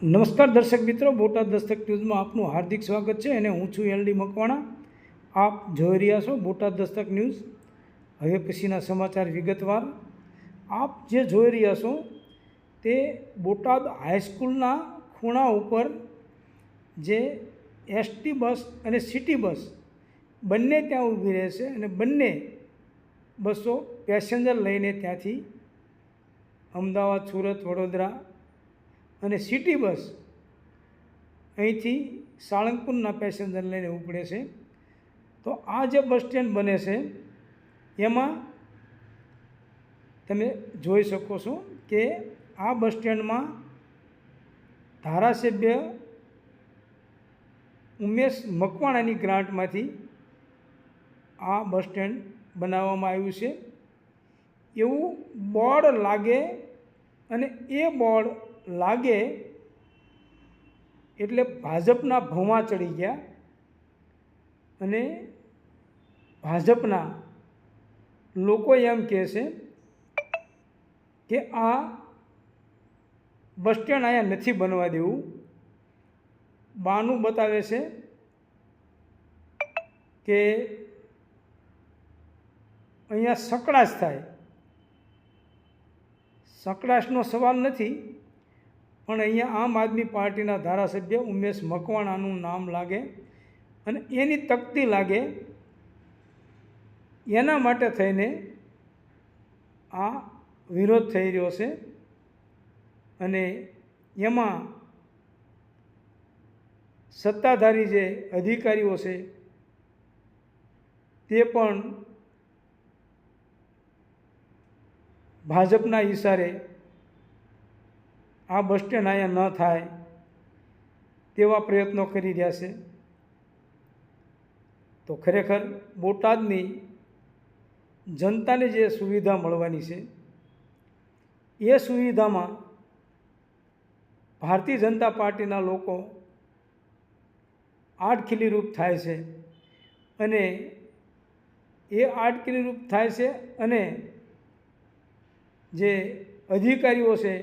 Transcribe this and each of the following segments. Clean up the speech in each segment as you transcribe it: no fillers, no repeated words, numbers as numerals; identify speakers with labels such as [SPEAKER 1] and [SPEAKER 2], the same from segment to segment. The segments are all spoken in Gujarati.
[SPEAKER 1] નમસ્કાર દર્શક મિત્રો, બોટાદ દસ્તક ન્યૂઝમાં આપનું હાર્દિક સ્વાગત છે અને હું છું એલડી મકવાણા. આપ જોઈ રહ્યા છો બોટાદ દસ્તક ન્યૂઝ. હવે પછીના સમાચાર વિગતવાર. આપ જે જોઈ રહ્યા છો તે બોટાદ હાઈસ્કૂલના ખૂણા ઉપર જે એસટી બસ અને સિટી બસ બંને ત્યાં ઊભી રહેશે અને બંને બસો પેસેન્જર લઈને ત્યાંથી અમદાવાદ, સુરત, વડોદરા અને સિટી બસ અહીંથી સાળંગપુરના પેસેન્જર લઈને ઉપડે છે. તો આ જે બસ સ્ટેન્ડ બને છે એમાં તમે જોઈ શકો છો કે આ બસ સ્ટેન્ડમાં ધારાસભ્ય ઉમેશ મકવાણાની ગ્રાન્ટમાંથી આ બસ સ્ટેન્ડ બનાવવામાં આવ્યું છે એવું બોર્ડ લાગે, અને એ બોર્ડ લાગે એટલે ભાજપના ભવા ચડી ગયા અને ભાજપના લોકો એમ કહે છે કે આ બસ સ્ટેન્ડ અહીંયા નથી બનવા દેવું. બહાનું બતાવે છે કે અહીંયા સકડાશ થાય. સકડાશનો સવાલ નથી, પણ અહીંયા આમ આદમી પાર્ટીના ધારાસભ્ય ઉમેશ મકવાણાનું નામ લાગે અને એની તકતી લાગે, એના માટે થઈને આ વિરોધ થઈ રહ્યો છે. અને એમાં સત્તાધારી જે અધિકારીઓ છે તે પણ ભાજપના ઈશારે આ બસ સ્ટેન્ડ અહીંયા ન થાય તેવા પ્રયત્નો કરી રહ્યા છે. તો ખરેખર બોટાદની જનતાને જે સુવિધા મળવાની છે એ સુવિધામાં ભારતીય જનતા પાર્ટીના લોકો આડખીલીરૂપ થાય છે અને એ આડખીલીરૂપ થાય છે. અને જે અધિકારીઓ છે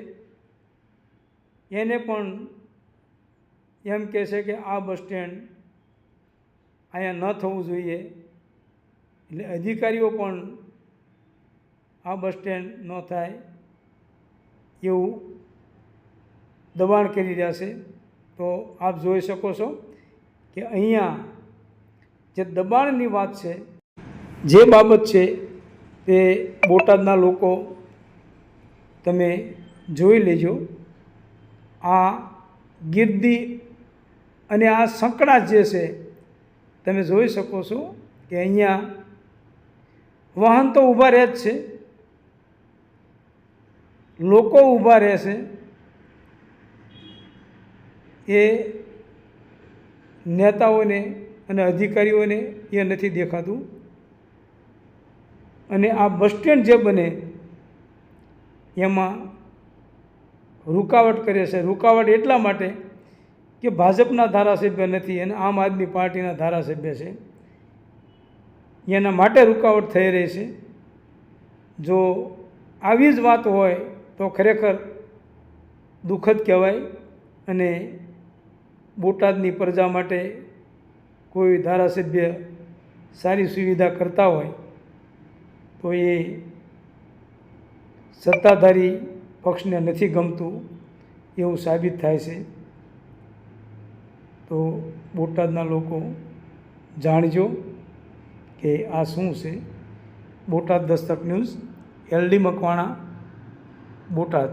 [SPEAKER 1] એને પણ એમ કહે છે કે આ બસ સ્ટેન્ડ અહીંયા ન થવું જોઈએ, એટલે અધિકારીઓ પણ આ બસ સ્ટેન્ડ ન થાય એવું દબાણ કરી રહ્યા છે. તો આપ જોઈ શકો છો કે અહીંયા જે દબાણની વાત છે, જે બાબત છે તે બોટાદના લોકો તમે જોઈ લેજો. આ ગીર્દી અને આ સંકળાશ જે છે તમે જોઈ શકો છો કે અહીંયા વાહન તો ઊભા રહે જ છે, લોકો ઊભા રહેશે, એ નેતાઓને અને અધિકારીઓને એ નથી દેખાતું. અને આ બસ સ્ટેન્ડ જે બને એમાં રૂકાવટ કરે છે. રૂકાવટ એટલા માટે કે ભાજપના ધારાસભ્ય નથી અને આમ આદમી પાર્ટીના ધારાસભ્ય છે, એના માટે રૂકાવટ થઈ રહી છે. જો આવી જ વાત હોય તો ખરેખર દુઃખદ કહેવાય. અને બોટાદની પ્રજા માટે કોઈ ધારાસભ્ય સારી સુવિધા કરતા હોય તો એ સત્તાધારી પક્ષને નથી ગમતું એવું સાબિત થાય છે. તો બોટાદના લોકો જાણજો કે આ શું છે. Botad Dastak news, LD Makwana, Botad.